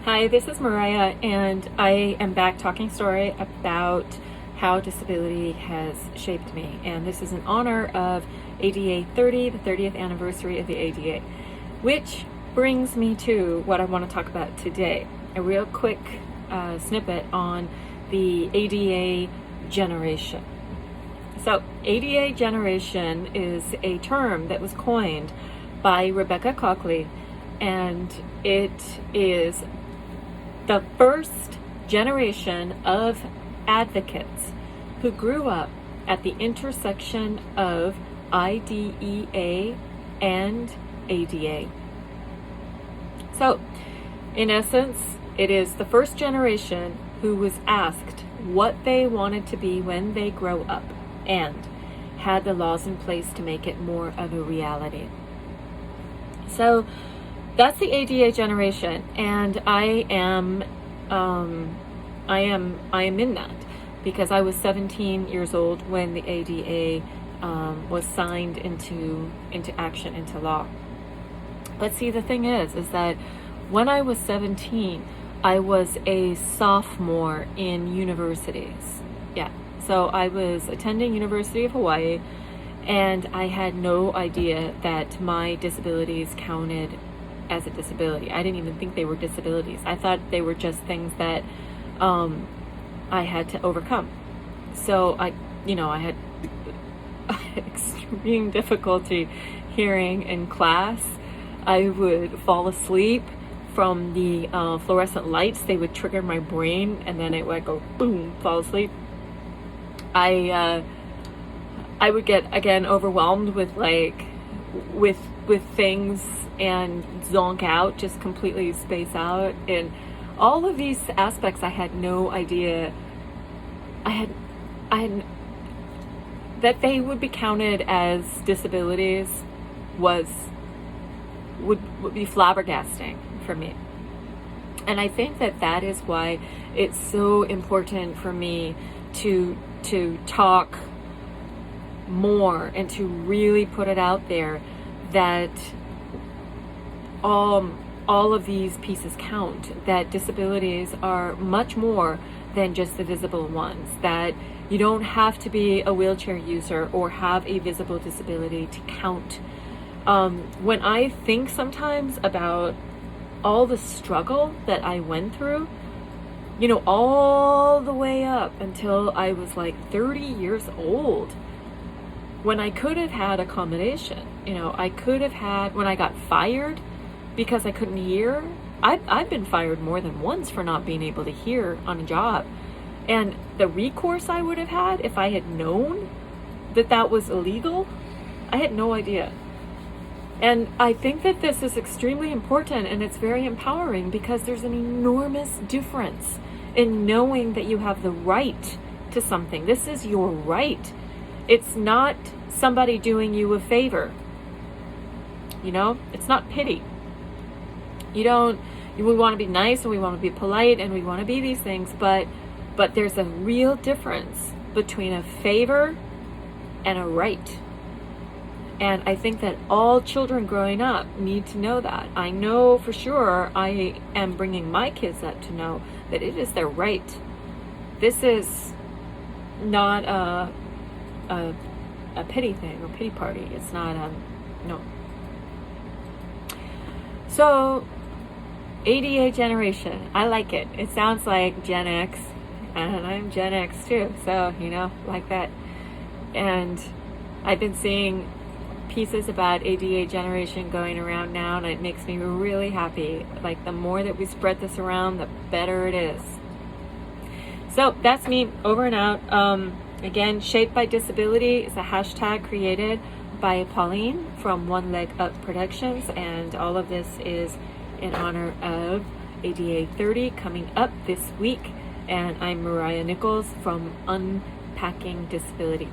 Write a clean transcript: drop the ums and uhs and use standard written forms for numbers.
Hi, this is Mariah, and I am back talking story about how disability has shaped me. And this is in honor of ADA 30, the 30th anniversary of the ADA, which brings me to what I want to talk about today. A real quick snippet on the ADA generation. So, ADA generation is a term that was coined by Rebecca Cokley, and it is the first generation of advocates who grew up at the intersection of IDEA and ADA. So, in essence, it is the first generation who was asked what they wanted to be when they grow up and had the laws in place to make it more of a reality. So that's the ADA generation, and I am in that because I was 17 years old when the ADA was signed into action, into law. But see, the thing is that when I was 17, I was a sophomore in universities. Yeah, so I was attending University of Hawaii, and I had no idea that my disabilities counted as a disability. I didn't even think they were disabilities. I thought they were just things that I had to overcome. So I had extreme difficulty hearing in class. I would fall asleep from the fluorescent lights. They would trigger my brain, and then it would go boom, fall asleep. I would get again overwhelmed with things and zonk out, just completely space out, and all of these aspects I had no idea I had that they would be counted as disabilities would be flabbergasting for me. And I think that is why it's so important for me to talk more and to really put it out there that all of these pieces count, that disabilities are much more than just the visible ones, that you don't have to be a wheelchair user or have a visible disability to count. When I think sometimes about all the struggle that I went through, all the way up until I was like 30 years old, when I could have had accommodation, I could have had, when I got fired because I couldn't hear. I've been fired more than once for not being able to hear on a job. And the recourse I would have had if I had known that was illegal, I had no idea. And I think that this is extremely important, and it's very empowering because there's an enormous difference in knowing that you have the right to something. This is your right. It's not somebody doing you a favor. It's not pity. We want to be nice, and we want to be polite, and we want to be these things, but there's a real difference between a favor and a right. And I think that all children growing up need to know that. I know for sure I am bringing my kids up to know that it is their right. This is not a pity thing or pity party. It's not no. So ADA generation, I like it. It sounds like Gen X, and I'm Gen X too, so like that. And I've been seeing pieces about ADA generation going around now, and it makes me really happy. Like, the more that we spread this around, the better it is. So that's me, over and out. Again, Shaped by Disability is a hashtag created by Pauline from One Leg Up Productions, and all of this is in honor of ADA 30 coming up this week. And I'm Mariah Nichols from Unpacking Disability.